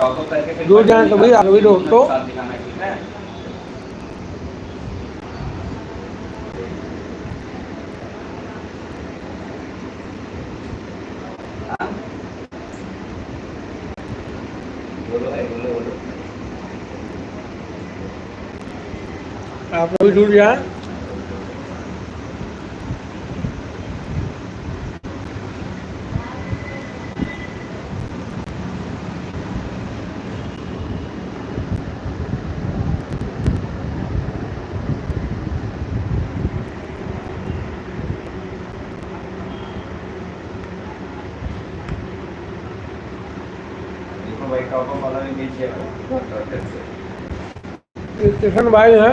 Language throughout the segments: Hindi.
जो जाए कभी आ कभी दोस्तों आप कभी दूर जाए स्टेशन भाई है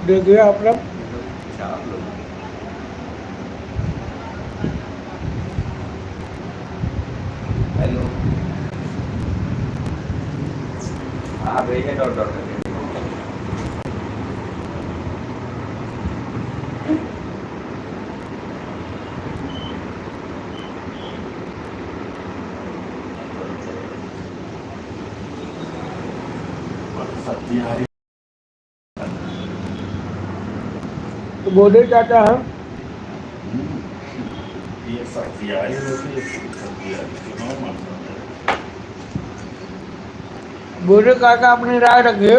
देखिए आप लोग हेलो हाँ भैया डॉट तो बोले चाचा है ये सब्जी आई होती है सब्जी आई चुनाव मानता बोले काका अपनी राय रखिए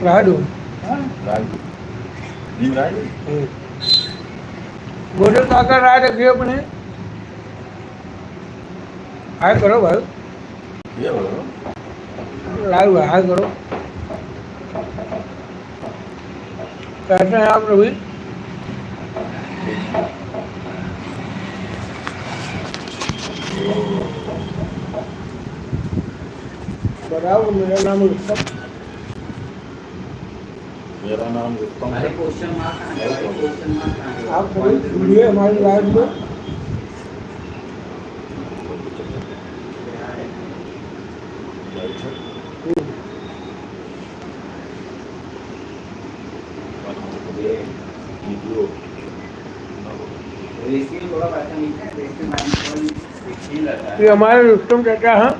राडू बोले काका राय रखिए अपने हाय करो भाई, ये बोलो लाइव है, हाय करो। कैसे हैं आप रवि? बताओ, मेरा नाम रुस्तम। मेरा नाम रुस्तम अरे है। क्वेश्चन मार्क कहाँ है भाई? क्वेश्चन मार्क कहाँ है? आप कभी जुड़िए हमारी लाइव में। राइट है। ये वीडियो रेशियो थोड़ा वैसा नहीं है, रेशियो -1 ही रहता ये है। हमारे रुस्तम चाचा हैं।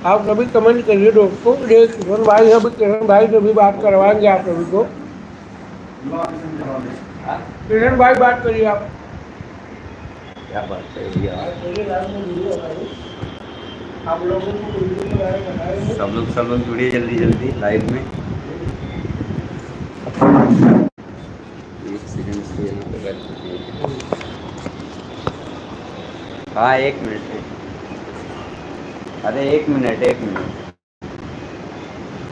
आप कभी कमेंट करिए दोस्तों। ये किशन भाई है, अभी किशन भाई से भी बात करवाएंगे आप सभी को। हाँ? किशन भाई बात करिए आप। क्या बात है भैया? आप लोगों को वीडियो के बारे में बताएंगे। सब लोग जुड़िए जल्दी जल्दी लाइव में। एक सेकंड से यहाँ पे बैठ सकते। हाँ 1 मिनट। अरे 1 मिनट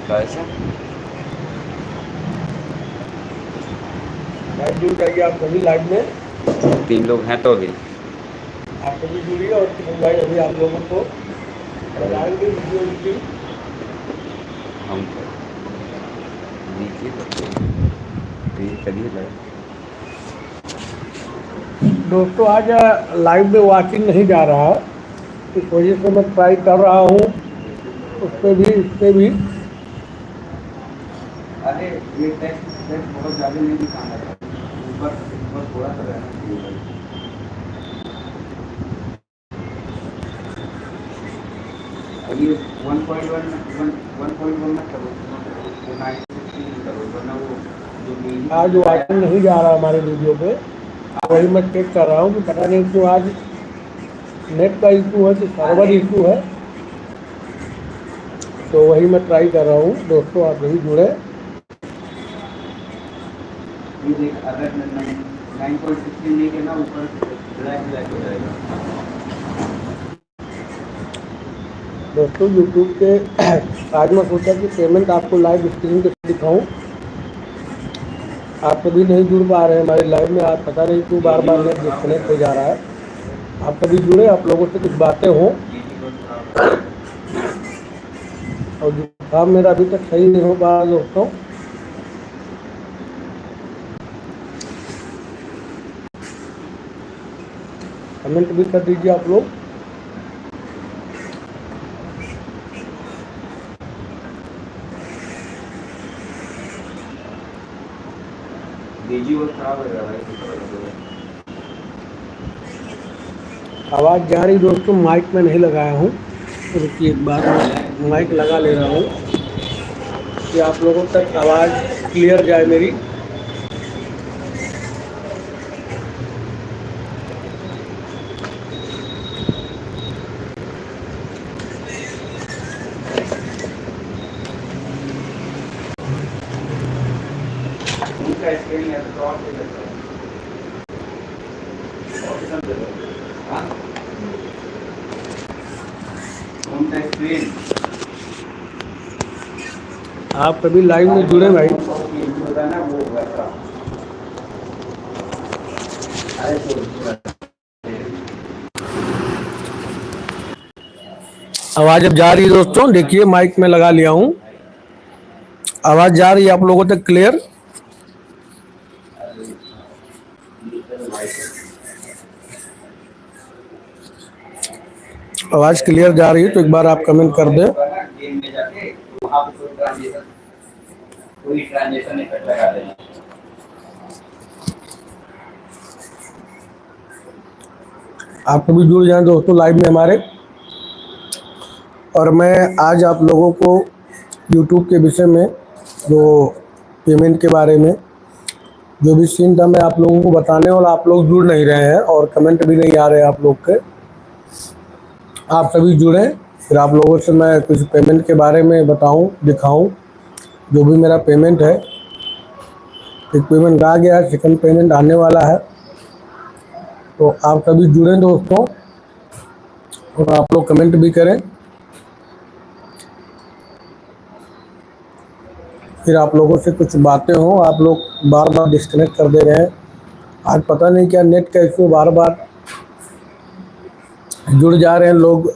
कैसा? लाइव जुड़ जाइए आप सभी लाइव में। 3 लोग हैं तो भी आप सभी जुड़िए और किशन भाई अभी आप लोगों को बताएंगे वीडियो की। हम तो नीचे कभी लाइव। दोस्तों आज लाइव में वॉचिंग नहीं जा रहा है, इस वजह से मैं ट्राई कर रहा हूँ उस पर भी, इस पर भी। अरे ये टेक्स्ट बहुत ज़्यादा नहीं दिखाना है, ऊपर थोड़ा सा रहना चाहिए भाई। अब ये 1.1 मत करो, 9.16 करो, वरना वो जो मेन आज वॉचिंग नहीं जा रहा हमारे वीडियो पे, वही मैं चेक कर रहा हूँ कि पता नहीं क्यों आज नेट का इशू है कि सर्वर इशू है, तो वही मैं ट्राई कर रहा हूँ। दोस्तों आप सभी जुड़े। ये देख, अगर 9.16 नहीं देना ऊपर ब्लैक हो जाएगा। दोस्तों यूट्यूब के आज मैं सोचा कि पेमेंट आपको लाइव स्क्रीन पे दिखाऊं। आप कभी नहीं जुड़ पा रहे हैं हमारी लाइव में, आप पता नहीं क्यों बार बार नेट डिस्कनेक्ट हो जा रहा है। आप कभी जुड़े, आप लोगों से कुछ बातें हों। और जुकाम मेरा अभी तक सही नहीं हो पा रहा दोस्तों। कमेंट भी कर दीजिए आप लोग। डीजी वो खराब हो गया भाई। आवाज़ जा रही दोस्तों, माइक में नहीं लगाया हूँ, रुकिए एक बार मैं माइक लगा ले रहा हूँ कि आप लोगों तक आवाज़ क्लियर जाए मेरी। उनका स्क्रीन है तो ऑफ हो जाता है। ऑप्शन दे दो। हाँ? उनका स्क्रीन आप कभी लाइव में जुड़े भाई। होता है ना वो वैसा। अरे आवाज़ अब जा रही है दोस्तों, देखिए माइक में लगा लिया हूँ। आवाज़ जा रही है आप लोगों तक क्लियर? आवाज़ क्लियर जा रही है तो एक बार आप कमेंट कर दें। गेम में जाके वहाँ पे कोई ट्रांजेक्शन इफेक्ट लगा देना। आप कभी जुड़ जाएं दोस्तों लाइव में हमारे। और मैं आज आप लोगों को YouTube के विषय में, जो पेमेंट के बारे में जो भी सीन था, मैं आप लोगों को बताने वाला। आप लोग जुड़ नहीं रहे हैं और कमेंट भी नहीं आ रहे हैं आप लोग के। आप सभी जुड़ें, फिर आप लोगों से मैं कुछ पेमेंट के बारे में बताऊं, दिखाऊं। जो भी मेरा पेमेंट है, एक पेमेंट आ गया है, सेकंड पेमेंट आने वाला है। तो आप सभी जुड़ें दोस्तों, और आप लोग कमेंट भी करें। फिर आप लोगों से कुछ बातें हों, आप लोग बार बार डिस्कनेक्ट कर दे रहे हैं। आज पता नहीं क्या नेट का इशू, बार बार जुड़ जा रहे हैं लोग,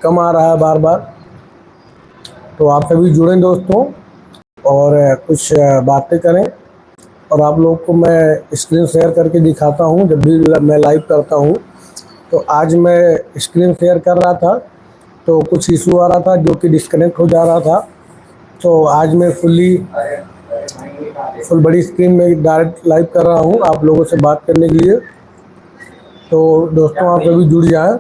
कम आ रहा है बार बार। तो आप सभी जुड़ें दोस्तों, और कुछ बातें करें। और आप लोग को मैं स्क्रीन शेयर करके दिखाता हूं जब भी मैं लाइव करता हूं। तो आज मैं स्क्रीन शेयर कर रहा था तो कुछ इशू आ रहा था जो कि डिस्कनेक्ट हो जा रहा था। तो आज मैं फुल बड़ी स्क्रीन में डायरेक्ट लाइव कर रहा हूं आप लोगों से बात करने के लिए। तो दोस्तों आप सभी जुड़ जाएं।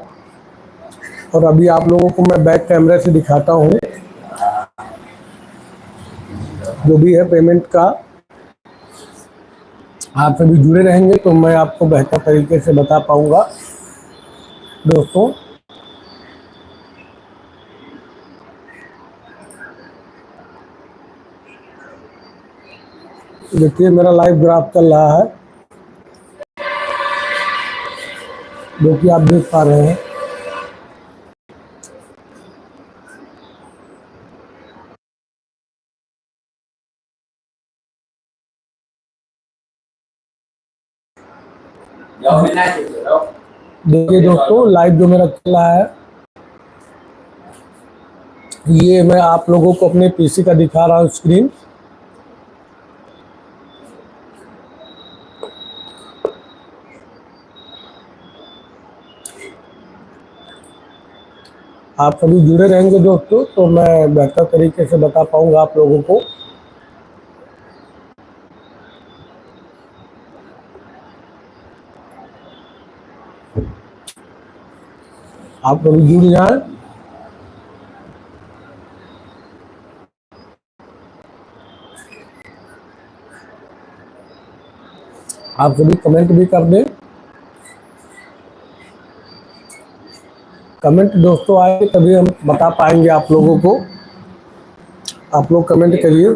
और अभी आप लोगों को मैं बैक कैमरे से दिखाता हूं जो भी है पेमेंट का। आप सभी जुड़े रहेंगे तो मैं आपको बेहतर तरीके से बता पाऊंगा दोस्तों। देखिए मेरा लाइव ग्राफ चल रहा है जो कि आप देख पा रहे हैं। देखिए दोस्तों लाइव जो मेरा चल रहा है, ये मैं आप लोगों को अपने पीसी का दिखा रहा हूँ स्क्रीन। आप सभी जुड़े रहेंगे दोस्तों तो मैं बेहतर तरीके से बता पाऊंगा आप लोगों को। आप सभी जुड़ जाएं। आप सभी कमेंट भी कर दें। कमेंट दोस्तों आए तभी हम बता पाएंगे आप लोगों को। आप लोग कमेंट करिए।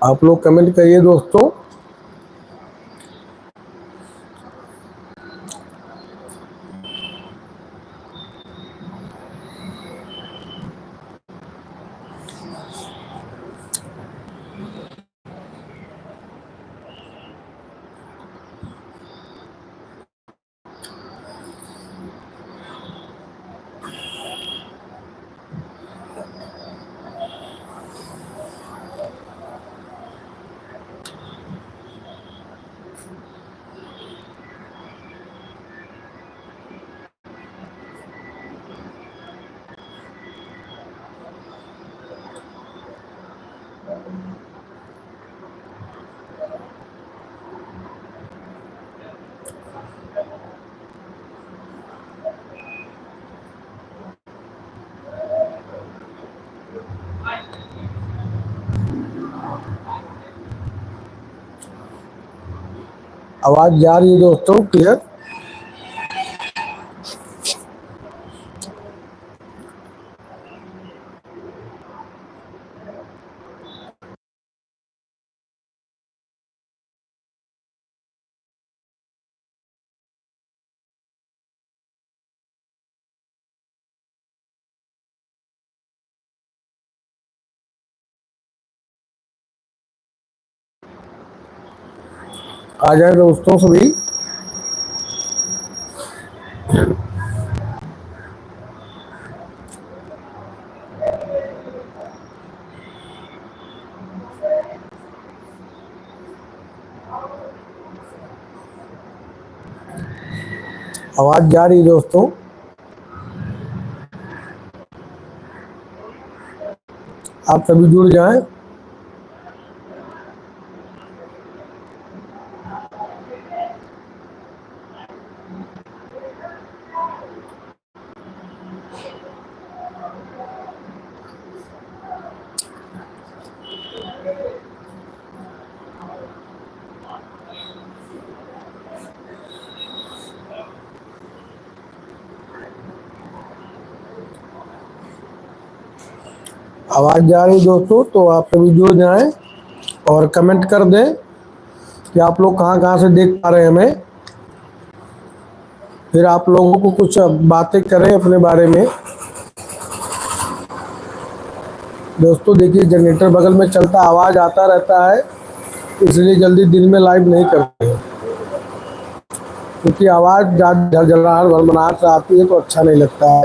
आप लोग कमेंट करिए दोस्तों। आवाज जा रही है दोस्तों क्लियर? आ जाए दोस्तों सभी। आवाज जा रही है दोस्तों। आप सभी जुड़ जाएं। आवाज जा रही है दोस्तों तो आप सभी जुड़ जाएं और कमेंट कर दें। कि आप लोग कहाँ कहाँ से देख पा रहे हैं हमें, फिर आप लोगों को कुछ बातें करें अपने बारे में। दोस्तों देखिए जनरेटर बगल में चलता, आवाज़ आता रहता है, इसलिए जल्दी दिन में लाइव नहीं करते हैं, क्योंकि आवाज़ झरझराहट भरभराहट से आती है तो अच्छा नहीं लगता है।